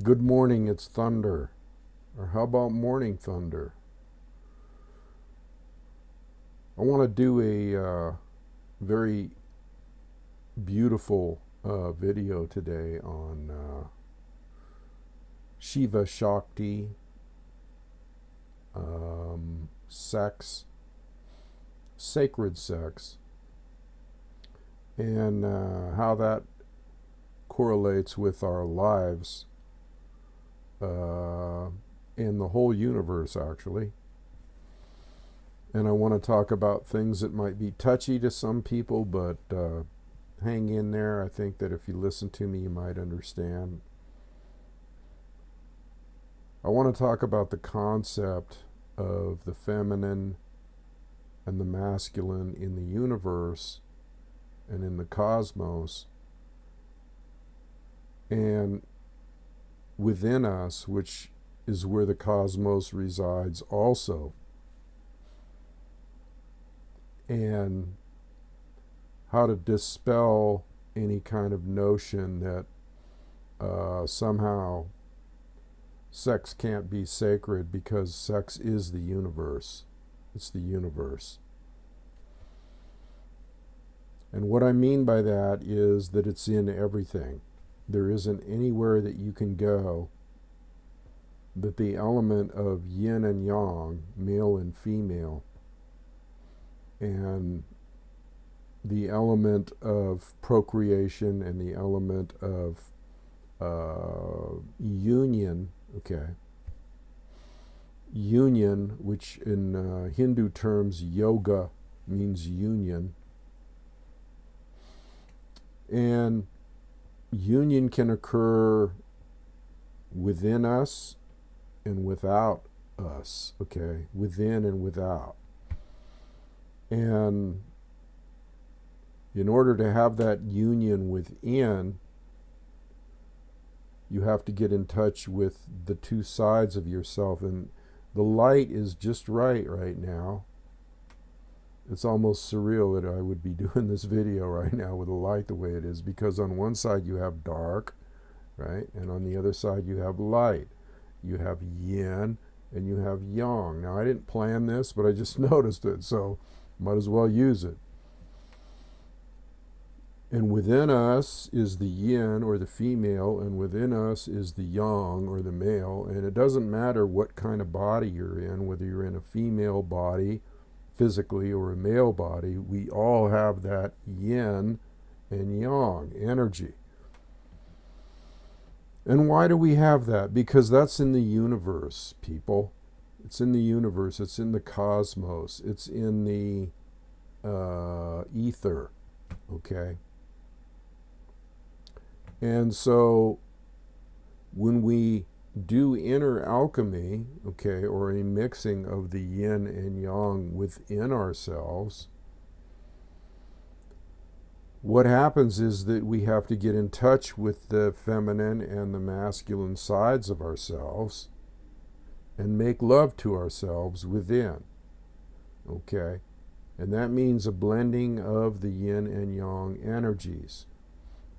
Good morning, it's thunder. Or how about morning thunder? I want to do a very beautiful video today on Shiva-Shakti, sex, sacred sex, and how that correlates with our lives and the whole universe, actually. And I want to talk about things that might be touchy to some people, but hang in there. I think that if you listen to me, you might understand. I want to talk about the concept of the feminine and the masculine in the universe and in the cosmos and within us, which is where the cosmos resides also. And how to dispel any kind of notion that somehow sex can't be sacred, because sex is the universe. It's the universe. And what I mean by that is that it's in everything. There isn't anywhere that you can go that the element of yin and yang, male and female, and the element of procreation and the element of union, union, which in Hindu terms, yoga means union, and union can occur within us and without us, within and without. And in order to have that union within, you have to get in touch with the two sides of yourself. And the light is just right now. It's almost surreal that I would be doing this video right now with the light the way it is, because on one side you have dark, right? And on the other side you have light. You have yin and you have yang. Now, I didn't plan this, but I just noticed it, so might as well use it. And within us is the yin, or the female, and within us is the yang, or the male. And it doesn't matter what kind of body you're in, whether you're in a female body physically or a male body, we all have that yin and yang energy. And why do we have that? Because that's in the universe, people. It's in the universe. It's in the cosmos. It's in the ether, And so when we do inner alchemy, or a mixing of the yin and yang within ourselves, what happens is that we have to get in touch with the feminine and the masculine sides of ourselves and make love to ourselves within, And that means a blending of the yin and yang energies,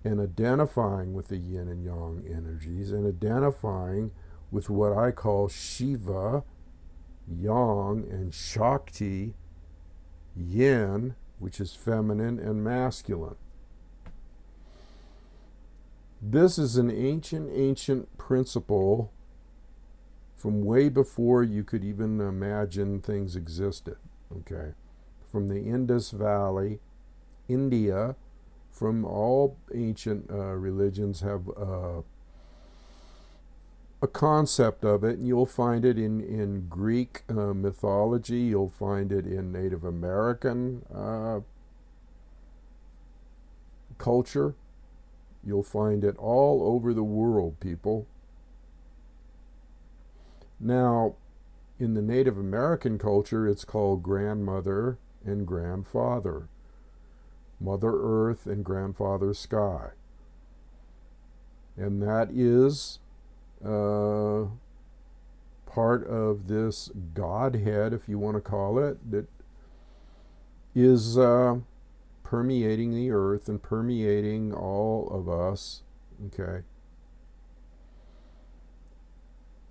and identifying with the yin and yang energies, and identifying with what I call Shiva, yang, and Shakti, yin, which is feminine and masculine. This is an ancient principle from way before you could even imagine things existed, From the Indus Valley, India, from all ancient religions have a concept of it, and you'll find it in Greek mythology, you'll find it in Native American culture, you'll find it all over the world, people. Now, in the Native American culture, it's called grandmother and grandfather, Mother Earth and Grandfather Sky. And that is part of this Godhead, if you want to call it, that is permeating the earth and permeating all of us,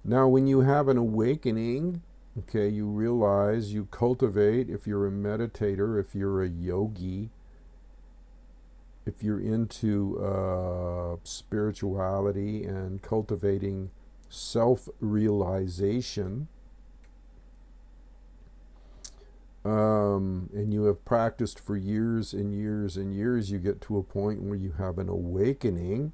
Now, when you have an awakening, okay, you realize, you cultivate, if you're a meditator, if you're a yogi, if you're into spirituality and cultivating self-realization, and you have practiced for years and years and years, you get to a point where you have an awakening.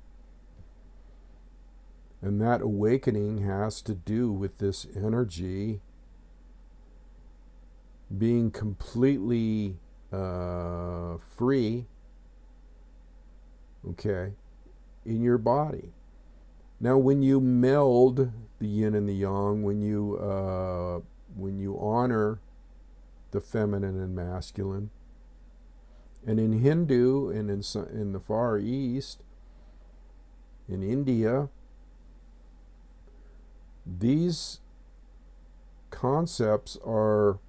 And that awakening has to do with this energy being completely free, okay, in your body. Now, when you meld the yin and the yang, when you honor the feminine and masculine, and in Hindu and in the Far East, in India, these concepts are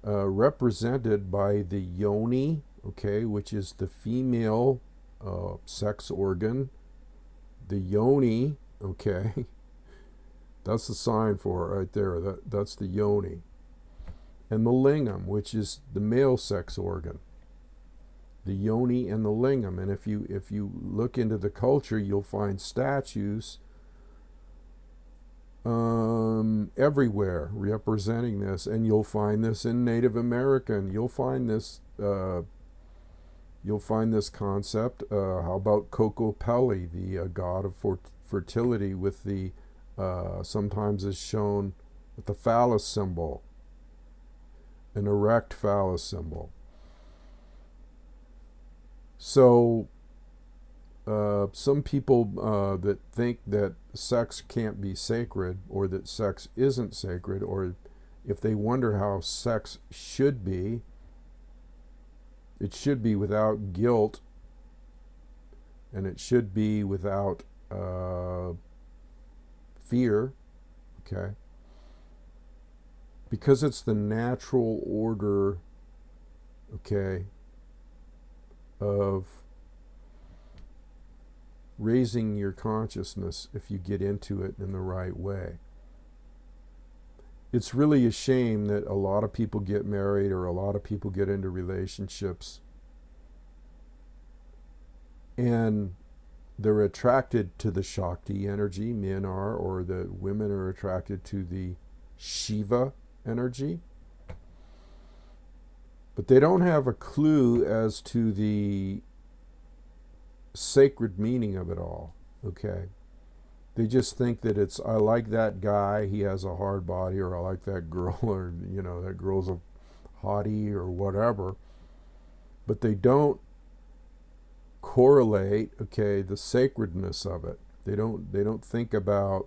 represented by the yoni, okay, which is the female sex organ. The yoni, okay, that's the sign for it right there. That's the yoni. And the lingam, which is the male sex organ. The yoni and the lingam. And if you look into the culture, you'll find statues everywhere representing this, and you'll find this in Native American. You'll find this concept. How about Kokopelli, the god of fertility, with the sometimes is shown with the phallus symbol, an erect phallus symbol. So some people that think that sex can't be sacred, or that sex isn't sacred, or if they wonder how sex should be, it should be without guilt, and it should be without fear, okay? Because it's the natural order, okay, of raising your consciousness if you get into it in the right way. It's really a shame that a lot of people get married, or a lot of people get into relationships, and they're attracted to the Shakti energy, men are, or the women are attracted to the Shiva energy, but they don't have a clue as to the sacred meaning of it all, okay? They just think that it's, I like that guy, he has a hard body, or I like that girl, or, you know, that girl's a hottie, or whatever. But they don't correlate, okay, the sacredness of it. They don't think about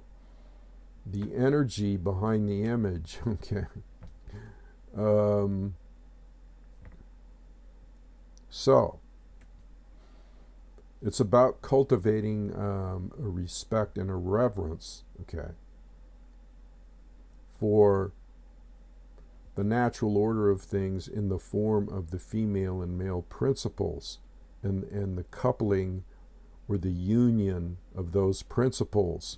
the energy behind the image, okay? So it's about cultivating a respect and a reverence, okay, for the natural order of things in the form of the female and male principles, and the coupling or the union of those principles.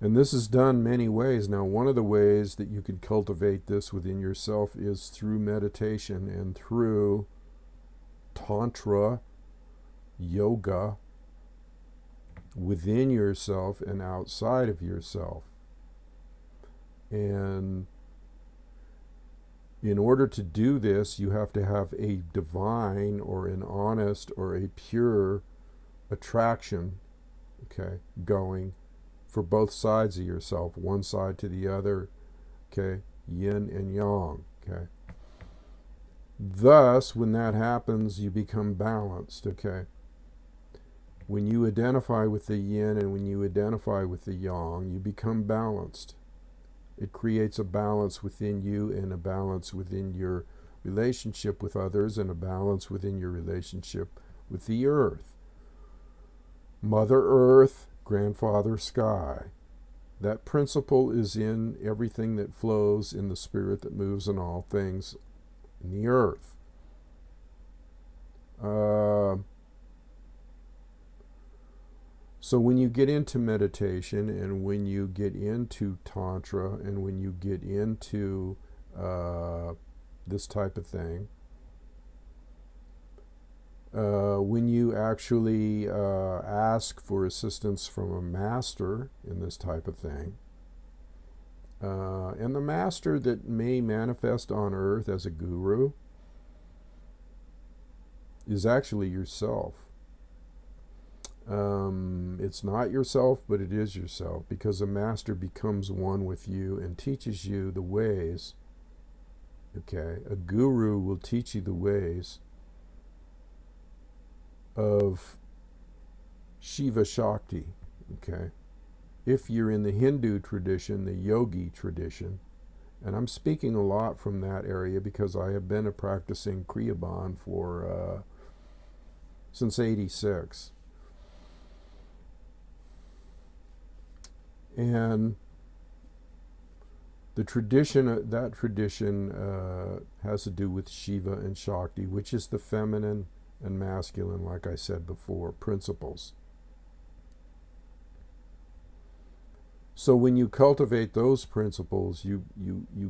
And this is done many ways. Now, one of the ways that you can cultivate this within yourself is through meditation and through Tantra, yoga, within yourself and outside of yourself. And in order to do this, you have to have a divine, or an honest, or a pure attraction, okay, going for both sides of yourself, one side to the other, okay, yin and yang, okay. Thus, when that happens, you become balanced, okay. When you identify with the yin and when you identify with the yang, you become balanced. It creates a balance within you, and a balance within your relationship with others, and a balance within your relationship with the earth. Mother Earth, Grandfather Sky. That principle is in everything that flows, in the spirit that moves in all things in the earth. So So when you get into meditation and when you get into Tantra and when you get into this type of thing, when you actually ask for assistance from a master in this type of thing, and the master that may manifest on earth as a guru is actually yourself. It's not yourself, but it is yourself, because a master becomes one with you and teaches you the ways. Okay, a guru will teach you the ways of Shiva-Shakti. Okay, if you're in the Hindu tradition, the yogi tradition, and I'm speaking a lot from that area because I have been a practicing Kriyaban for since '86. And the tradition, that tradition has to do with Shiva and Shakti, which is the feminine and masculine, like I said before, principles. So when you cultivate those principles, you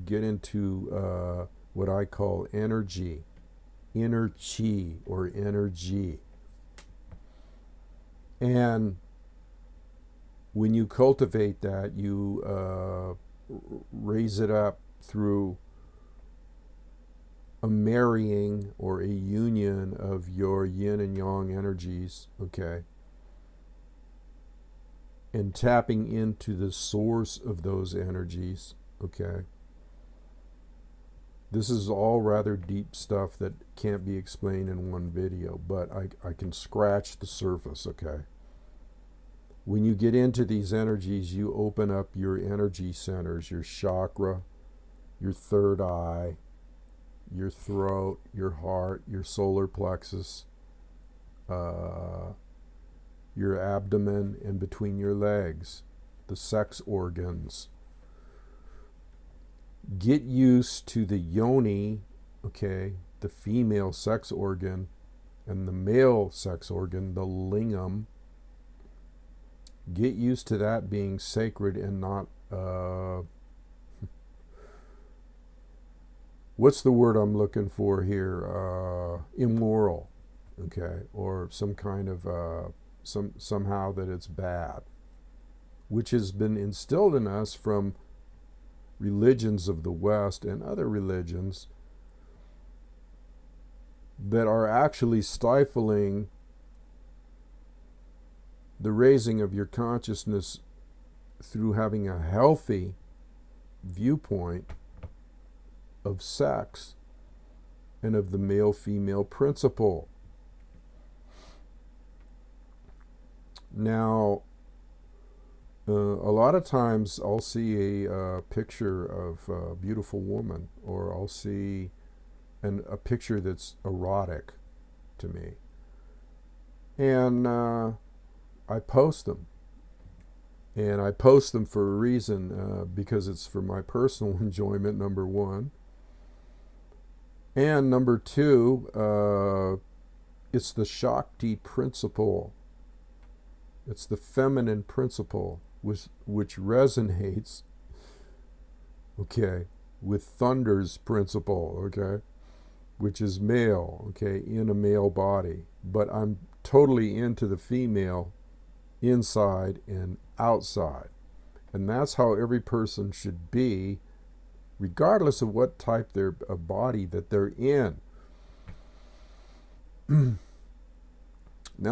get into what I call energy, inner chi or energy. And when you cultivate that, you raise it up through a marrying or a union of your yin and yang energies, okay? And tapping into the source of those energies, okay? This is all rather deep stuff that can't be explained in one video, but I can scratch the surface, okay? When you get into these energies, you open up your energy centers, your chakra, your third eye, your throat, your heart, your solar plexus, your abdomen, and between your legs, the sex organs. Get used to the yoni, okay, the female sex organ, and the male sex organ, the lingam. Get used to that being sacred and not, what's the word I'm looking for here? Immoral, okay, or some kind of, somehow that it's bad, which has been instilled in us from religions of the West and other religions that are actually stifling the raising of your consciousness through having a healthy viewpoint of sex and of the male-female principle. Now, a lot of times I'll see a picture of a beautiful woman, or I'll see a picture that's erotic to me. And I post them. And I post them for a reason, because it's for my personal enjoyment, number one. And number two, it's the Shakti principle. It's the feminine principle, which resonates, okay, with Thunder's principle, okay, which is male, okay, in a male body. But I'm totally into the female inside and outside. And that's how every person should be, regardless of what type of body that they're in. Now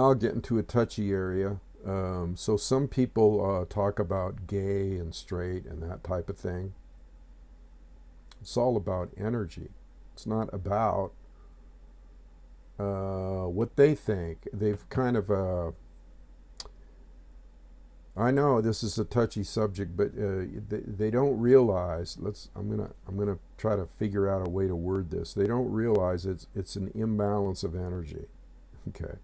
I'll get into a touchy area. So some people talk about gay and straight and that type of thing. It's all about energy. It's not about what they think. They've kind of I know this is a touchy subject, but they don't realize. I'm gonna try to figure out a way to word this. They don't realize it's an imbalance of energy. Okay.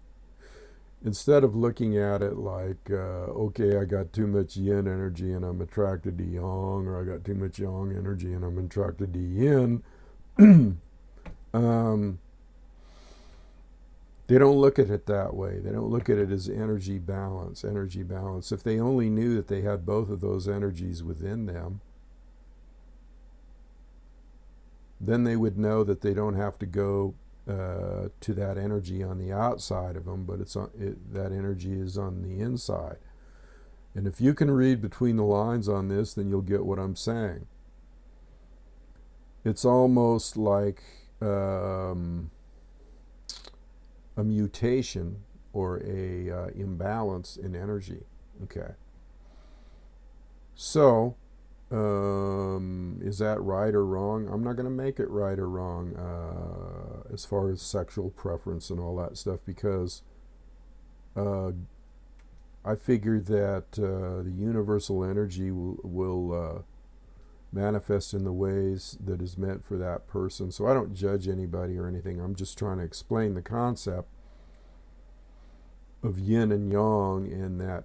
Instead of looking at it like, okay, I got too much yin energy and I'm attracted to yang, or I got too much yang energy and I'm attracted to yin. They don't look at it that way. They don't look at it as energy balance, energy balance. If they only knew that they had both of those energies within them, then they would know that they don't have to go to that energy on the outside of them, but that energy is on the inside. And if you can read between the lines on this, then you'll get what I'm saying. It's almost like a mutation or a imbalance in energy. Okay. So, is that right or wrong? I'm not going to make it right or wrong as far as sexual preference and all that stuff, because I figured that the universal energy will manifest in the ways that is meant for that person. So I don't judge anybody or anything. I'm just trying to explain the concept of yin and yang, and that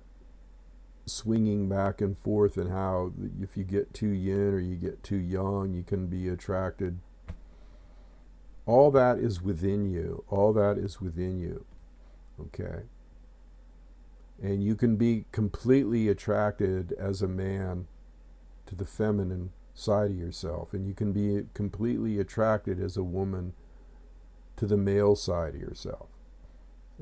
swinging back and forth, and how if you get too yin or you get too yang, you can be attracted. All that is within you. All that is within you. Okay. And you can be completely attracted as a man to the feminine side of yourself, and you can be completely attracted as a woman to the male side of yourself.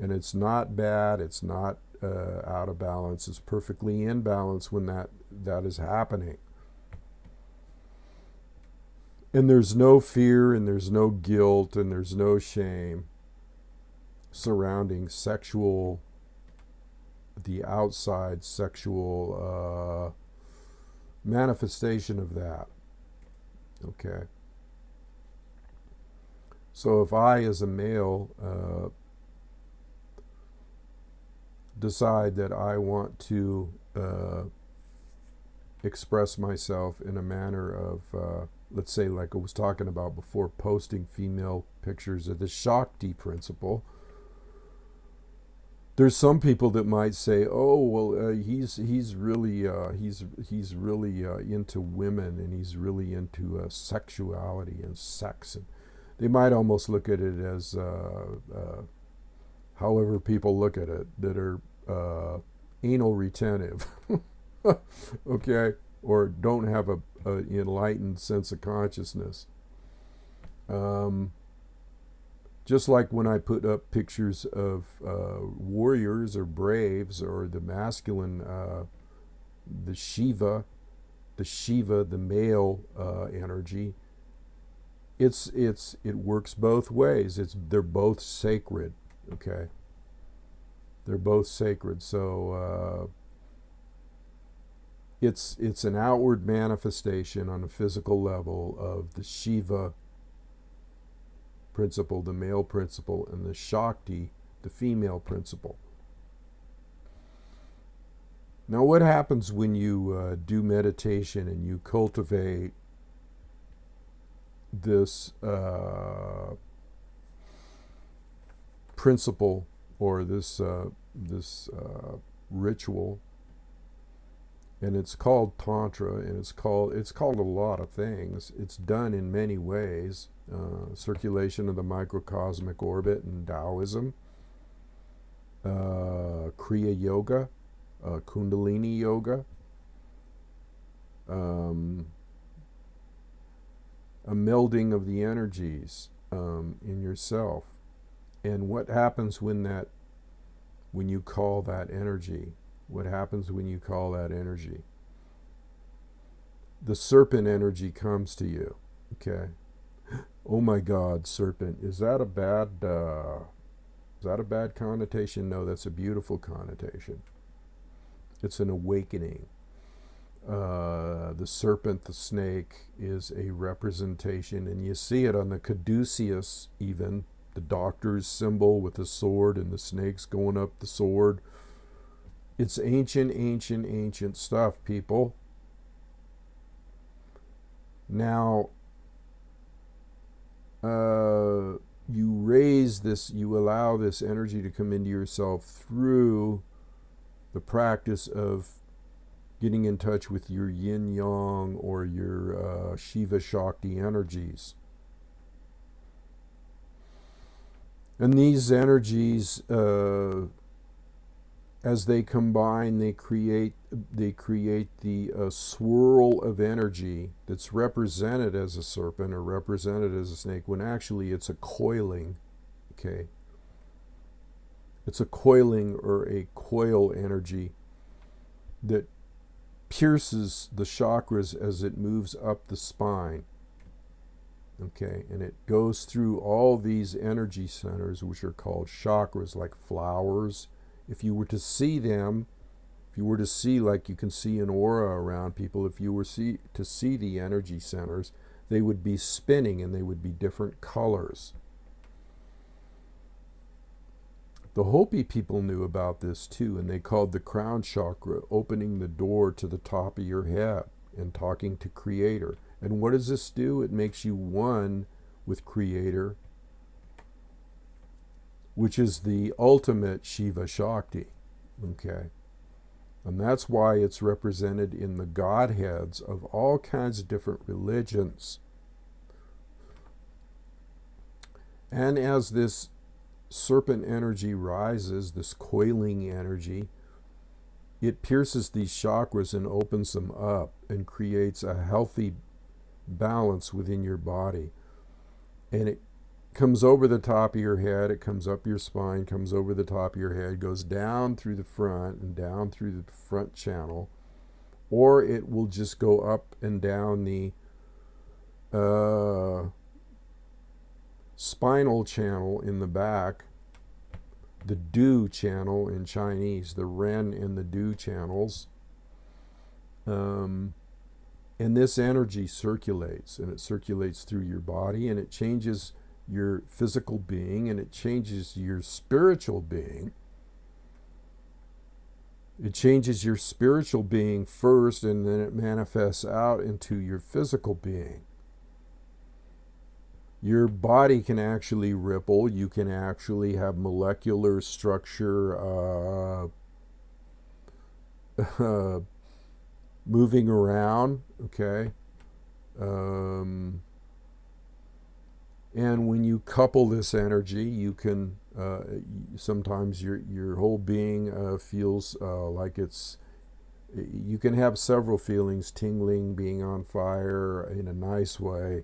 And it's not bad, it's not out of balance, it's perfectly in balance when that is happening. And there's no fear, and there's no guilt, and there's no shame surrounding the outside sexual manifestation of that. Okay. So if I, as a male, decide that I want to express myself in a manner of, let's say, like I was talking about before, posting female pictures of the Shakti principle, there's some people that might say, "Oh, well, he's really into women, and he's really into sexuality and sex." And they might almost look at it as, however people look at it, that are anal retentive, okay, or don't have a enlightened sense of consciousness. Just like when I put up pictures of warriors or braves, or the masculine, the Shiva, the male energy, it works both ways. They're both sacred. Okay, they're both sacred. So it's an outward manifestation on a physical level of the Shiva principle, the male principle, and the Shakti, the female principle. Now, what happens when you do meditation and you cultivate this principle, or this ritual? And it's called Tantra, and it's called a lot of things. It's done in many ways. Circulation of the microcosmic orbit in Taoism, Kriya Yoga, Kundalini Yoga, a melding of the energies in yourself. And what happens when you call that energy? What happens when you call that energy? The serpent energy comes to you. Okay. Oh my God, serpent. Is that a bad connotation? No, that's a beautiful connotation. It's an awakening. The serpent, the snake, is a representation, and you see it on the caduceus, even the doctor's symbol with the sword and the snakes going up the sword. It's ancient stuff, people. Now, you allow this energy to come into yourself through the practice of getting in touch with your yin yang, or your Shiva-Shakti energies. And these energies, as they combine, they create the swirl of energy that's represented as a serpent or represented as a snake, when actually it's a coiling. Okay, it's a coiling or a coil energy that pierces the chakras as it moves up the spine. Okay, and it goes through all these energy centers, which are called chakras, like flowers. If you were to see them, if you were to see, like you can see an aura around people, if you were to see the energy centers, they would be spinning and they would be different colors. The Hopi people knew about this too, and they called the crown chakra opening the door to the top of your head and talking to Creator. And what does this do? It makes you one with Creator, which is the ultimate Shiva-Shakti. Okay? And that's why it's represented in the Godheads of all kinds of different religions. And as this serpent energy rises, this coiling energy, it pierces these chakras and opens them up and creates a healthy balance within your body. And it comes over the top of your head, it comes up your spine, comes over the top of your head, goes down through the front and down through the front channel, or it will just go up and down the spinal channel in the back, the Du channel in Chinese, the Ren and the Du channels. And this energy circulates, and it circulates through your body, and it changes your physical being, and it changes your spiritual being. It changes your spiritual being first, and then it manifests out into your physical being. Your body can actually ripple. You can actually have molecular structure moving around, okay? And when you couple this energy, you can, sometimes your whole being feels like it's, you can have several feelings: tingling, being on fire in a nice way,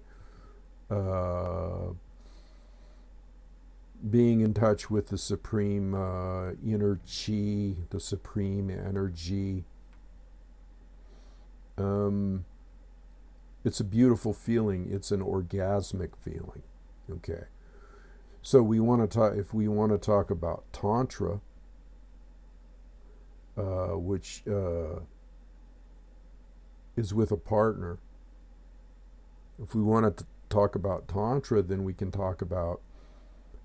being in touch with the supreme inner chi, the supreme energy. It's a beautiful feeling. It's an orgasmic feeling. Okay, so we want to talk. If we want to talk about Tantra, which is with a partner. If we want to talk about Tantra, then we can talk about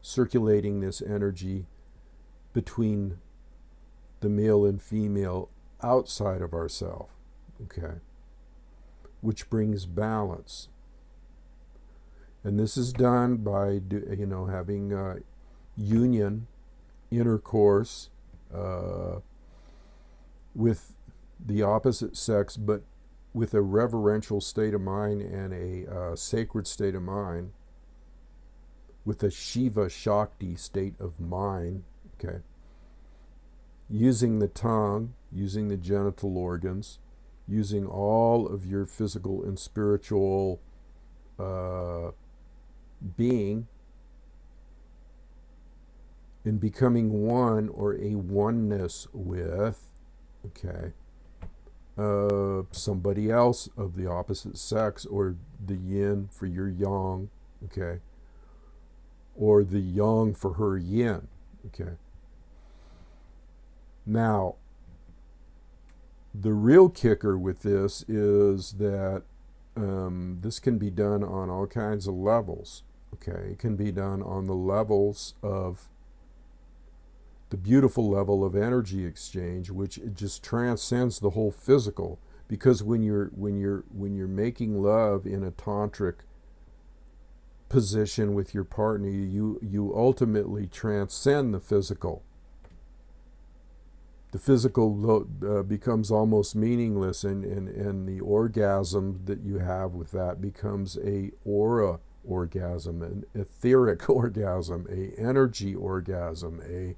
circulating this energy between the male and female outside of ourselves, okay, which brings balance. And this is done by, having union, intercourse with the opposite sex, but with a reverential state of mind and a sacred state of mind, with a Shiva-Shakti state of mind, okay, using the tongue, using the genital organs, using all of your physical and spiritual being, in becoming one or a oneness with, okay, somebody else of the opposite sex, or the yin for your yang, okay, or the yang for her yin, okay. Now, the real kicker with this is that this can be done on all kinds of levels, okay. It can be done on the levels of the beautiful level of energy exchange, which it just transcends the whole physical. Because when you're making love in a tantric position with your partner, you ultimately transcend the physical. The physical becomes almost meaningless, and the orgasm that you have with that becomes a aura orgasm, an etheric orgasm, a energy orgasm, a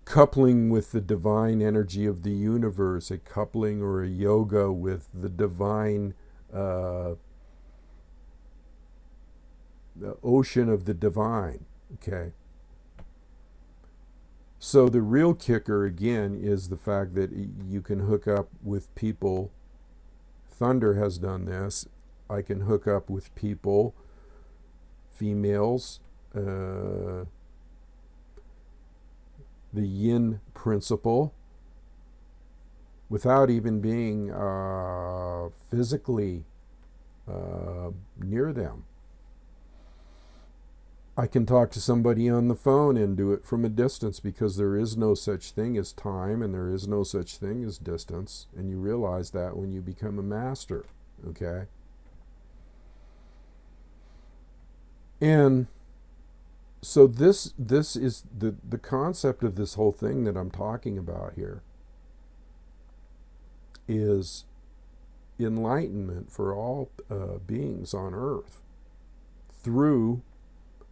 coupling with the divine energy of the universe, a coupling or a yoga with the divine the ocean of the divine. Okay. So the real kicker again is the fact that you can hook up with people. Thunder has done this. I can hook up with people, females, the Yin principle, without even being physically near them. I can talk to somebody on the phone and do it from a distance, because there is no such thing as time and there is no such thing as distance. And you realize that when you become a master, okay? And so this is the concept of this whole thing that I'm talking about here is enlightenment for all beings on earth through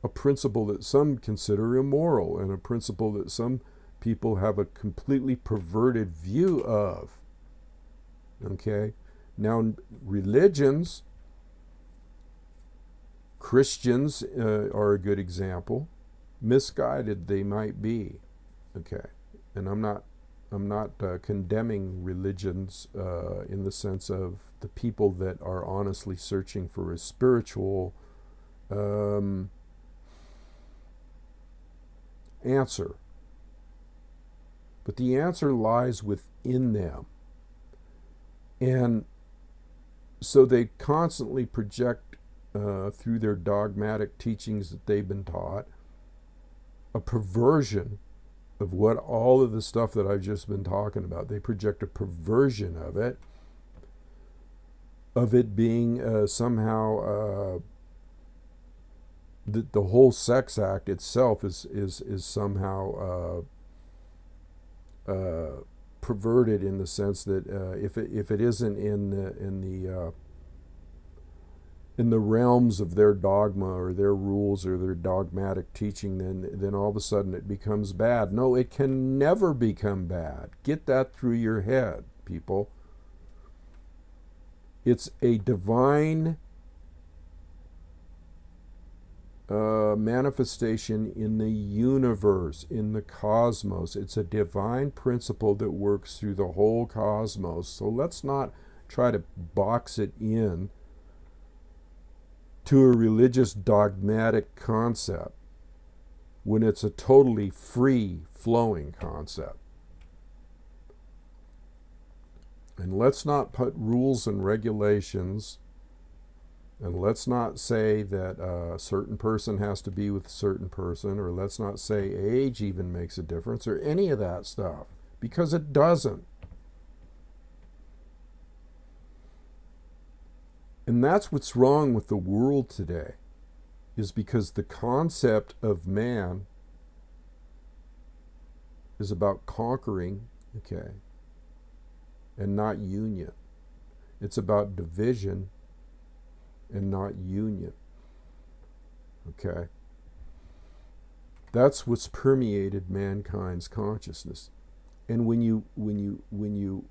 a principle that some consider immoral and a principle that some people have a completely perverted view of. Okay? Now, religions, Christians are a good example. Misguided they might be. Okay? And I'm not condemning religions in the sense of the people that are honestly searching for a spiritual answer. But the answer lies within them. And so they constantly project through their dogmatic teachings that they've been taught a perversion of what all of the stuff that I've just been talking about. They project a perversion of it being somehow the whole sex act itself is somehow perverted, in the sense that if it isn't in the realms of their dogma or their rules or their dogmatic teaching, then all of a sudden it becomes bad. No, it can never become bad. Get that through your head, people. It's a divine manifestation in the universe, in the cosmos. It's a divine principle that works through the whole cosmos. So let's not try to box it in to a religious dogmatic concept when it's a totally free flowing concept. And let's not put rules and regulations, and let's not say that a certain person has to be with a certain person, or let's not say age even makes a difference, or any of that stuff, because it doesn't. And that's what's wrong with the world today, is because the concept of man is about conquering, okay, and not union. It's about division and not union. Okay? That's what's permeated mankind's consciousness. And when you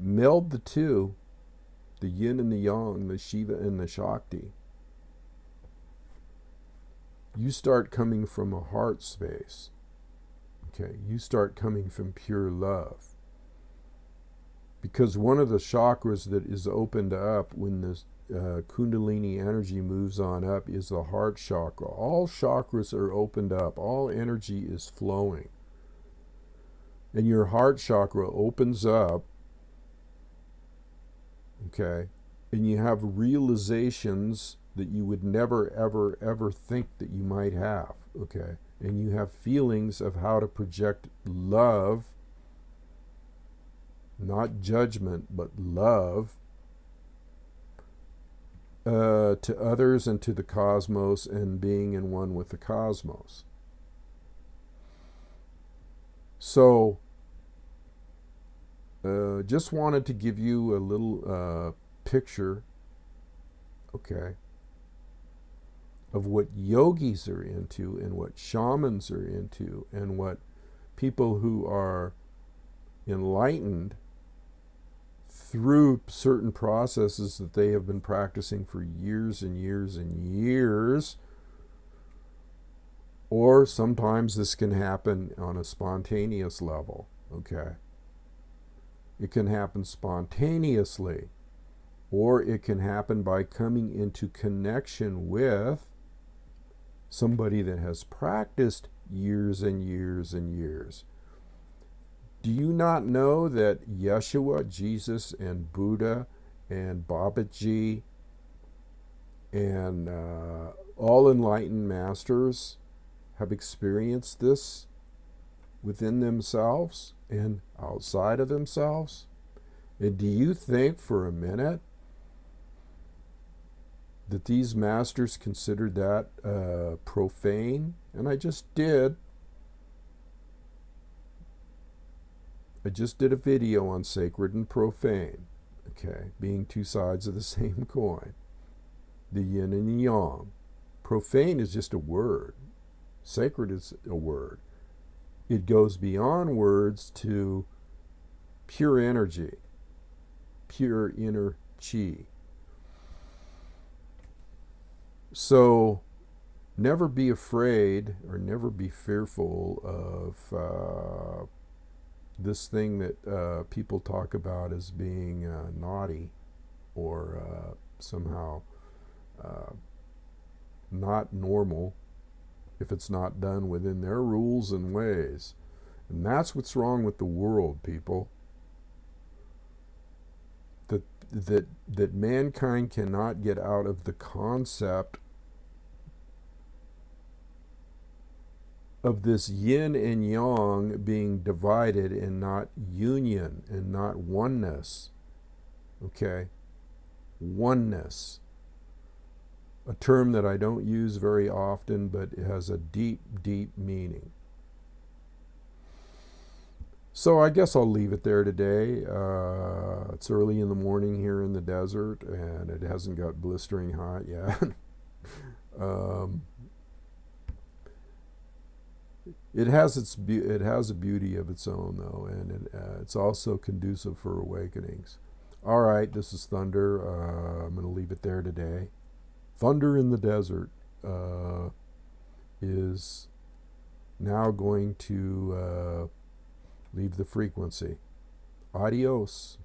meld the two, the Yin and the Yang, the Shiva and the Shakti, you start coming from a heart space. Okay? You start coming from pure love. Because one of the chakras that is opened up when the Kundalini energy moves on up is the heart chakra. All chakras are opened up. All energy is flowing. And your heart chakra opens up, okay, and you have realizations that you would never, ever, ever think that you might have, okay? And you have feelings of how to project love, not judgment, but love, to others and to the cosmos, and being in one with the cosmos. So, just wanted to give you a little picture, okay, of what yogis are into and what shamans are into and what people who are enlightened through certain processes that they have been practicing for years and years and years. Or sometimes this can happen on a spontaneous level, okay? It can happen spontaneously, or it can happen by coming into connection with somebody that has practiced years and years and years. Do you not know that Yeshua, Jesus, and Buddha, and Babaji, and all enlightened masters have experienced this within themselves and outside of themselves? And do you think for a minute that these masters considered that profane? And I just did. I just did a video on sacred and profane, okay, being two sides of the same coin, the yin and the yang. Profane is just a word. Sacred is a word. It goes beyond words to pure energy, pure inner chi. So never be afraid or never be fearful of this thing that people talk about as being naughty or somehow not normal if it's not done within their rules and ways. And that's what's wrong with the world, people. That mankind cannot get out of the concept of this yin and yang being divided and not union and not oneness. Okay? Oneness. A term that I don't use very often, but it has a deep, deep meaning. So I guess I'll leave it there today. It's early in the morning here in the desert, and it hasn't got blistering hot yet. It has a beauty of its own, though, and it's also conducive for awakenings. All right, this is Thunder. I'm going to leave it there today. Thunder in the Desert is now going to leave the frequency. Adios.